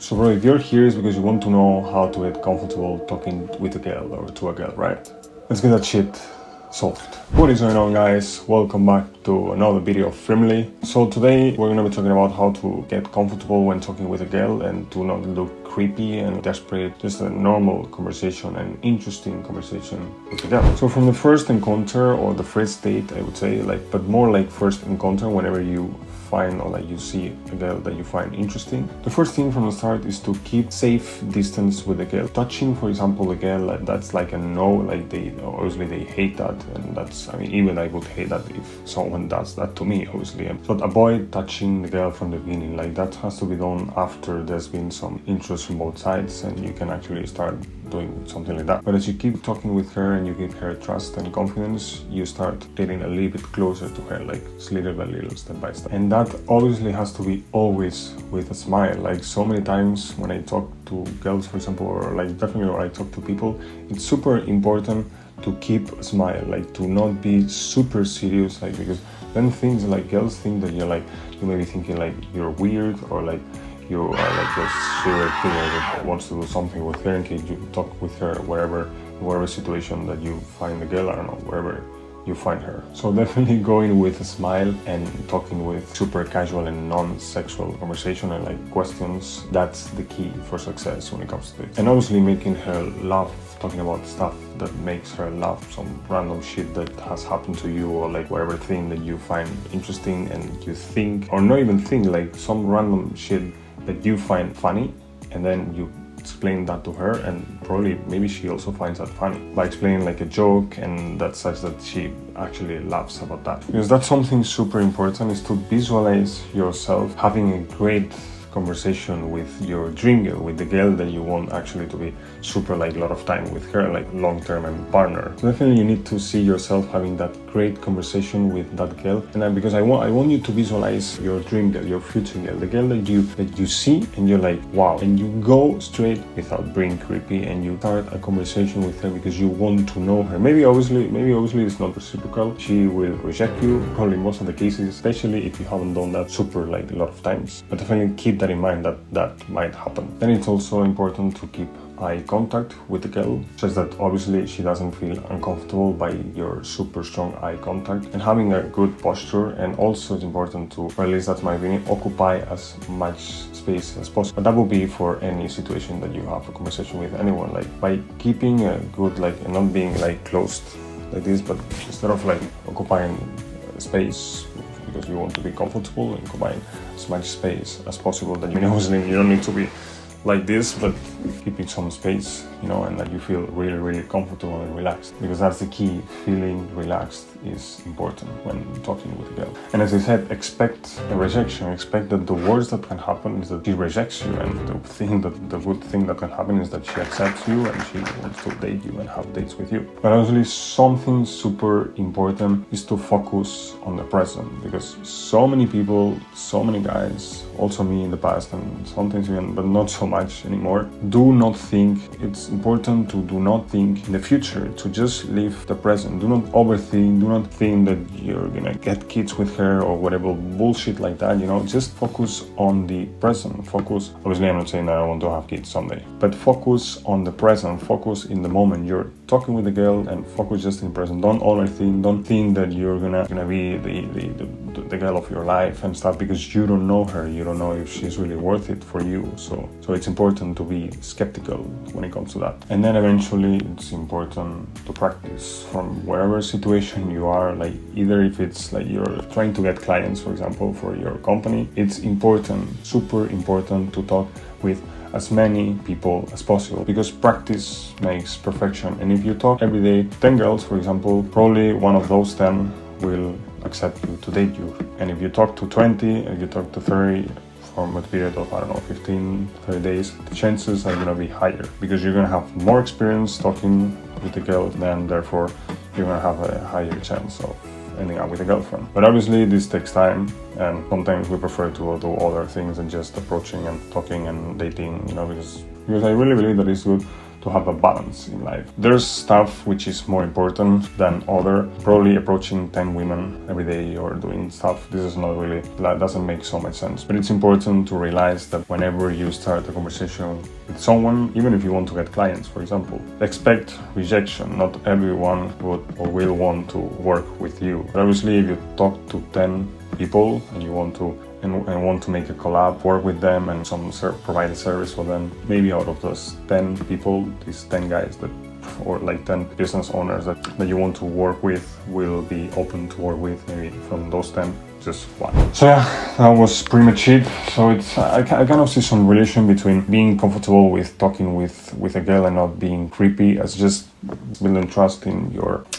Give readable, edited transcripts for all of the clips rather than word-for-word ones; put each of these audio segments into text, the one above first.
So bro, if you're here it's because you want to know how to get comfortable talking with a girl or to a girl, right? Let's get that shit solved. What is going on, guys? Welcome back to another video of Firmly. So today we're gonna be talking about how to get comfortable when talking with a girl and to not look creepy and desperate, just a normal conversation and interesting conversation with a girl. So from the first encounter or the first date, I would say, but more like first encounter, whenever you find or you see a girl that you find interesting, the first thing from the start is to keep safe distance with the girl. Touching, for example, a girl, that's like a no, they obviously they hate that, and that's, I mean, even I would hate that if someone does that to me, obviously. So avoid touching the girl from the beginning. That has to be done after there's been some interest from both sides and you can actually start doing something like that. But as you keep talking with her and you give her trust and confidence, you start getting a little bit closer to her, little by little, step by step. And that obviously has to be always with a smile. So many times when I talk to girls, for example, or definitely when I talk to people, it's super important to keep a smile, to not be super serious, because then things girls think that you may be thinking you're weird, or you are just serial killer that wants to do something with her in case you talk with her whatever situation that you find the girl, I don't know, wherever you find her. So definitely going with a smile and talking with super casual and non-sexual conversation and questions, that's the key for success when it comes to it. And obviously making her laugh, talking about stuff that makes her laugh, some random shit that has happened to you, or whatever thing that you find interesting and you think, or not even think, some random shit that you find funny, and then you explain that to her, and probably maybe she also finds that funny by explaining a joke, and that's such that she actually laughs about that. Because that's something super important, is to visualize yourself having a great conversation with your dream girl, with the girl that you want actually to be super a lot of time with her, long-term and partner. So definitely you need to see yourself having that great conversation with that girl. And then because I want you to visualize your dream girl, your future girl, the girl that you see and you're wow, and you go straight without being creepy and you start a conversation with her because you want to know her. Maybe obviously it's not reciprocal. She will reject you probably most of the cases, especially if you haven't done that super a lot of times. But definitely keep that in mind that might happen. Then it's also important to keep eye contact with the girl, just that obviously she doesn't feel uncomfortable by your super strong eye contact, and having a good posture. And also it's important to, or at least that's my opinion, occupy as much space as possible. But that will be for any situation that you have a conversation with anyone, by keeping a good and not being closed like this, but instead of occupying space because you want to be comfortable, and occupying as much space as possible. That you don't need to be like this, but keeping some space, and that you feel really, really comfortable and relaxed, because that's the key. Feeling relaxed is important when talking with a girl. And as I said, expect a rejection. Expect that the worst that can happen is that she rejects you, and the good thing that can happen is that she accepts you and she wants to date you and have dates with you. But obviously something super important is to focus on the present, because so many people, so many guys, also me in the past and sometimes even, but not so much anymore, do not think. It's important to do not think in the future, to just live the present. Do not overthink, do not think that you're gonna get kids with her or whatever bullshit like that, just focus on the present. Focus, obviously I'm not saying that I want to have kids someday, but focus on the present, focus in the moment you're talking with the girl, and focus just in the present. Don't overthink, don't think that you're gonna be the girl of your life and stuff, because you don't know her, you don't know if she's really worth it for you. So it's important to be skeptical when it comes to that. And then eventually it's important to practice from wherever situation you are, either if it's you're trying to get clients, for example, for your company, it's important, super important, to talk with as many people as possible, because practice makes perfection. And if you talk every day 10 girls, for example, probably one of those 10 will accept you to date you. And if you talk to 20 and you talk to 30 from a period of, 15, 30 days, the chances are going to be higher, because you're going to have more experience talking with the girl, then therefore you're going to have a higher chance of ending up with a girlfriend. But obviously this takes time, and sometimes we prefer to do other things than just approaching and talking and dating, because because I really believe that it's good to have a balance in life. There's stuff which is more important than other. Probably approaching 10 women every day or doing stuff, this is not really, that doesn't make so much sense. But it's important to realize that whenever you start a conversation with someone, even if you want to get clients, for example, expect rejection. Not everyone would or will want to work with you. But obviously, if you talk to 10 people and you want to want to make a collab, work with them and provide a service for them, maybe out of those 10 people, these 10 guys that, or like 10 business owners that you want to work with will be open to work with, maybe from those 10, just one. So yeah, that was pretty much it. So I kind of see some relation between being comfortable with talking with a girl and not being creepy, as just building trust in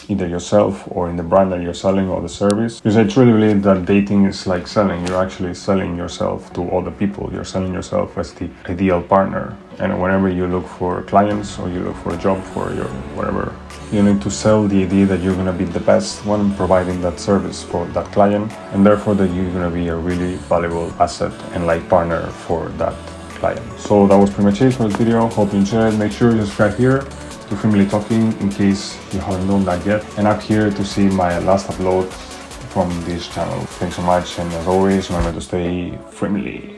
either yourself or in the brand that you're selling or the service. Because I truly believe that dating is like selling. You're actually selling yourself to other people. You're selling yourself as the ideal partner. And whenever you look for clients or you look for a job for your whatever, you need to sell the idea that you're going to be the best one providing that service for that client, and therefore that you're going to be a really valuable asset and like partner for that client. So that was pretty much it for this video. Hope you enjoyed it. Make sure you subscribe here to Family Talking in case you haven't done that yet, and up here to see my last upload from this channel. Thanks so much, and as always, remember to stay friendly.